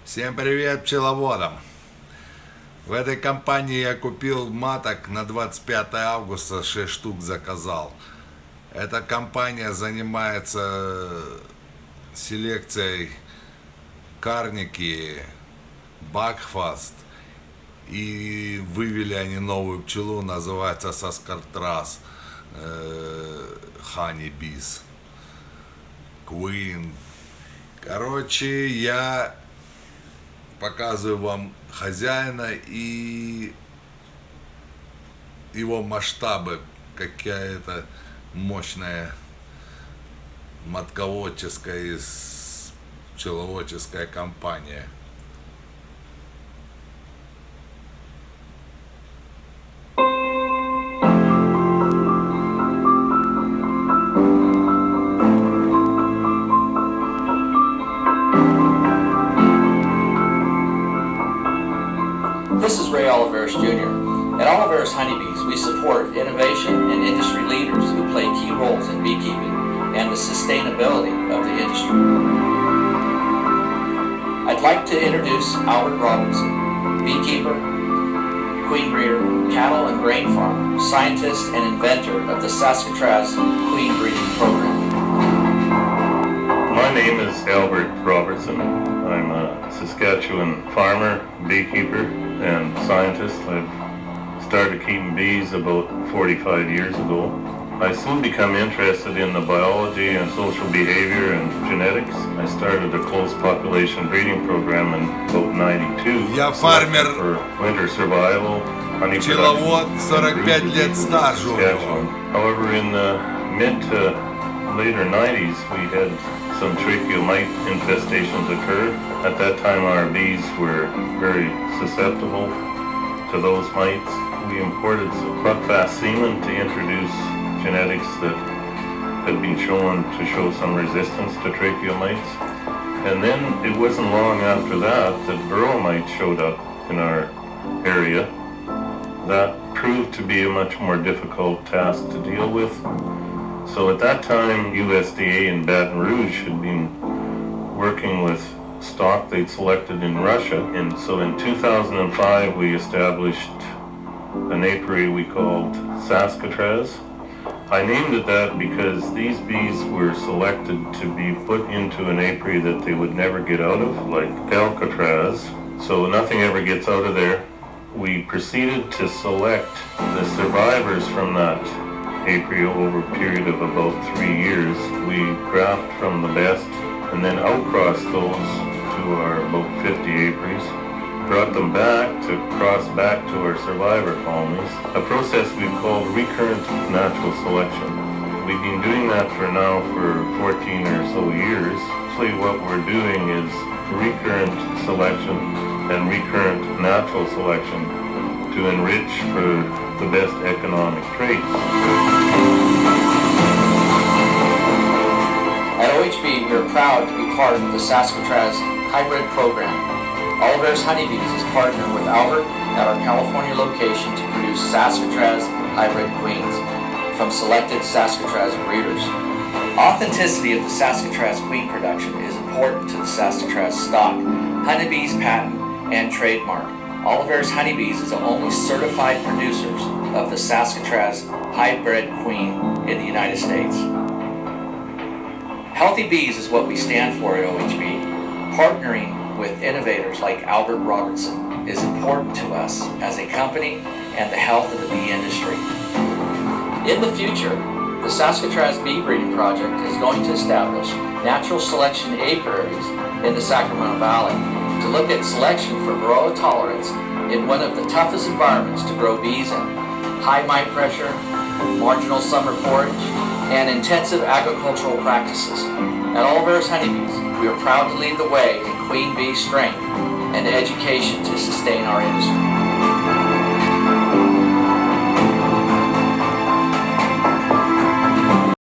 Всем привет пчеловодам! В этой компании я купил маток на 25 августа, 6 штук заказал. Эта компания занимается селекцией карники, бакфаст. И вывели они новую пчелу, называется Saskatraz Honey Bees Queen. Короче, я показываю вам хозяина и его масштабы, какая-то мощная матководческая и пчеловодческая компания. This is Ray Oliveris Jr. At Oliveris Honeybees, we support innovation and industry leaders who play key roles in beekeeping and the sustainability of the industry. I'd like to introduce Albert Robinson, beekeeper, queen breeder, cattle and grain farmer, scientist and inventor of the Saskatraz queen breeding program. My name is Albert Robertson. I'm a Saskatchewan farmer, beekeeper, and scientist. I've started keeping bees about 45 years ago. I soon became interested in the biology and social behavior and genetics. I started a close population breeding program in about 92. Я фармер, for winter survival, honey пчеловод, production, 45 and лет стажа у него. Saskatchewan. However, in the mid to later 90s, we had some tracheomite infestations occur. At that time, our bees were very susceptible to those mites. We imported some buckfast semen to introduce genetics that had been shown to show some resistance to tracheomites. And then it wasn't long after that varroa mites showed up in our area. That proved to be a much more difficult task to deal with. So at that time, USDA in Baton Rouge had been working with stock they'd selected in Russia. And so in 2005, we established an apiary we called Saskatraz. I named it that because these bees were selected to be put into an apiary that they would never get out of, like Alcatraz. So nothing ever gets out of there. We proceeded to select the survivors from that apiary over a period of about 3 years. We graft from the best and then outcross those to our about 50 apiaries. Brought them back to cross back to our survivor colonies, a process we've called recurrent natural selection. We've been doing that for 14 or so years. Actually what we're doing is recurrent selection and recurrent natural selection to enrich for the best economic traits. At OHB, we are proud to be part of the Saskatraz hybrid program. Oliveris Honeybees is partnered with Albert at our California location to produce Saskatraz hybrid queens from selected Saskatraz breeders. Authenticity of the Saskatraz queen production is important to the Saskatraz stock, honeybees patent, and trademark. Oliveris Honeybees is the only certified producers of the Saskatraz hybrid queen in the United States. Healthy bees is what we stand for at OHB. Partnering with innovators like Albert Robertson is important to us as a company and the health of the bee industry. In the future, the Saskatraz Bee Breeding Project is going to establish natural selection apiaries in the Sacramento Valley to look at selection for varroa tolerance in one of the toughest environments to grow bees in: high mite pressure, marginal summer forage, and intensive agricultural practices. At Oliveris Honeybees, we are proud to lead the way in queen bee strength and education to sustain our industry.